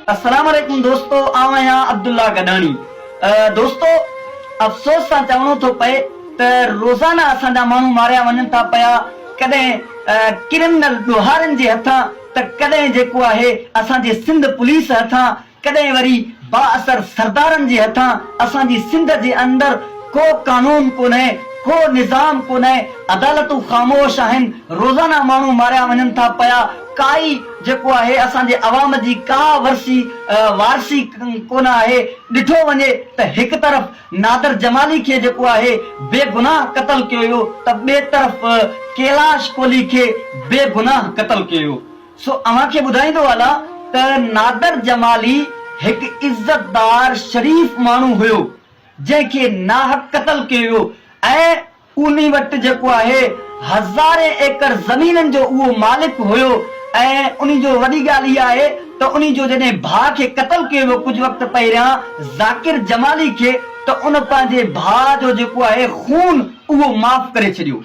अस्सलाम वालेकुम दोस्तों, आवां अब्दुल्ला गडानी। दोस्तों, अफ़सोस सां चवणो थो पए त रोज़ाना असांजा माण्हू मारिया वञनि था पिया, कॾहिं क्रिमिनल ॾोहारनि जे हथां त कॾहिं जेको आहे असांजे सिंध पुलिस हथां, कॾहिं वरी बाअसर सरदारनि जे हथां। असांजी सिंध जे अंदरि को कानून कोन्हे, को निज़ाम कोन्हे, अदालतूं ख़ामोश आहिनि, रोज़ाना माण्हू मारिया वञनि था पिया। काई जेको आहे असांजे अवाम जी का वारसी कोन आहे। ॾिठो वञे त हिकु तरफ़ नादर जमाली खे जेको आहे बेगुनाह क़तल कयो वियो, त ॿिए तरफ़ कैलाश कोहली खे बेगुनाह क़तल कयो वियो। सो अव्हां खे ॿुधाईंदो हलां त नादर जमाली हिकु इज़तदार शरीफ़ माण्हू हुयो जंहिंखे नाहक क़तल कयो वियो, ऐं उन वटि जेको आहे हज़ारे एकड़ ज़मीननि जो उहो मालिक हुयो। ऐं उन जो वॾी ॻाल्हि इहा आहे त उन जो जॾहिं भाउ खे क़तल कयो वियो कुझु वक़्तु पहिरियां ज़ाकिर जमाली खे, त उन पंहिंजे भाउ जो जेको आहे खून उहो माफ़ करे छॾियो,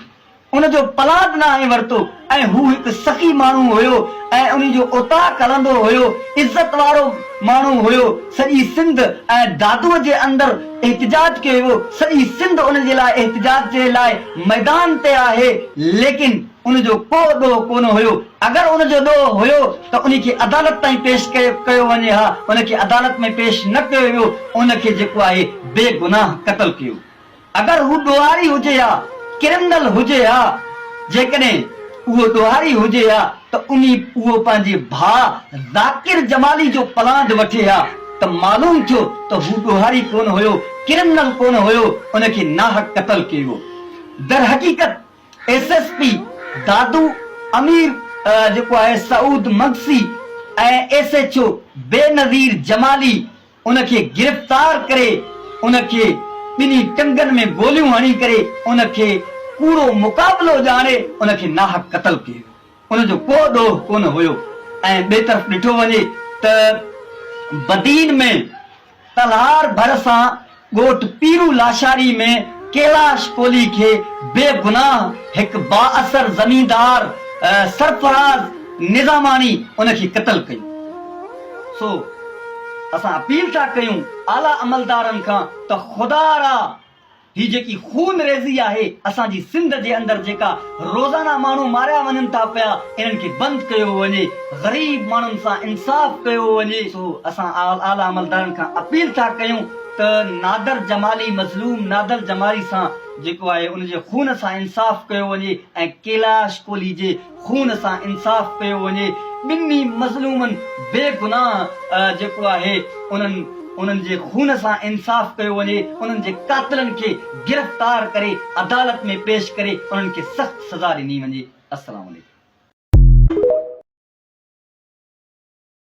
उन जो पलाद न आहे वरितो। ऐं हू हिकु सखी माण्हू हुयो ऐं उन जो उताक हलंदो हुयो, इज़त वारो माण्हू हुयो। सॼी सिंध ऐं दादूअ जे अंदरि एहतिजाज कयो वियो, सॼी सिंध उन जे लाइ एहतिजाज जे लाइ मैदान ते आहे, लेकिन उन जो को ॾोह कोन हुयो। अगरि उन जो ॾोह हुयो त उन खे अदालत ताईं पेश कयो वञे हा, उन खे अदालत में पेश न कयो वियो, उन खे जेको आहे बेगुनाह क़तल कयो। अगरि हू ॾोहारी हुजे हा, क्रिमिनल हुजे हा, जेकॾहिं उहो ॾोहारी हुजे हा त उहो पंहिंजे भाउ ज़ाकिर जमाली जो पलांद वठे हा, त मालूम थियो त हू ॾोहारी कोन हुयो, क्रिमिनल कोन हुयो, उन खे नाहक क़तल कयो। दर हक़ीक़त एसएसपी दादू अमीर जेको आहे सऊद मगसी ऐं एसएचओ बेनज़ीर जमाली उन खे गिरफ़्तार करे, उन खे ॿिन्ही टंगनि में गोलियूं हणी करे, उन खे कूड़ो मुक़ाबिलो ॼाणे उन खे नाहक क़तल कयो। उन जो को ॾोह कोन हुयो। ऐं ॿिए तरफ़ ॾिठो वञे त बदीन में तलहार भर सां ॻोठ पीरू लाशारी में कैलाश कोहली खे बेगुनाह हिकु बाअसर ज़मींदार सरफराज़ निज़ामानी उन खे क़तल कयो। सो असां अपील था कयूं आला अमलदारनि खां त ख़ुदा रा ही जेकी खून रेज़ी आहे असांजी सिंध जे अंदरि, जेका रोज़ाना माण्हू मारिया वञनि था पिया, इन्हनि खे बंदि कयो वञे, ग़रीब माण्हुनि सां इंसाफ़ कयो वञे। सो असां आला अमलदारनि खां अपील था कयूं त नादर जमाली मज़लूम नादर जमाली सां जेको आहे उन जे खून सां इंसाफ़ कयो वञे ऐं कैलाश कोहली जे खून सां इंसाफ़ कयो वञे। ॿिन्ही मज़लूमनि बेगुनाह जेको आहे उन्हनि जे खून सां इंसाफ़ कयो वञे, उन्हनि जे कातिलनि खे गिरफ़्तार करे अदालत में पेश करे उन्हनि खे सख़्त सज़ा ॾिनी वञे। अस्सलाम वालेकुम।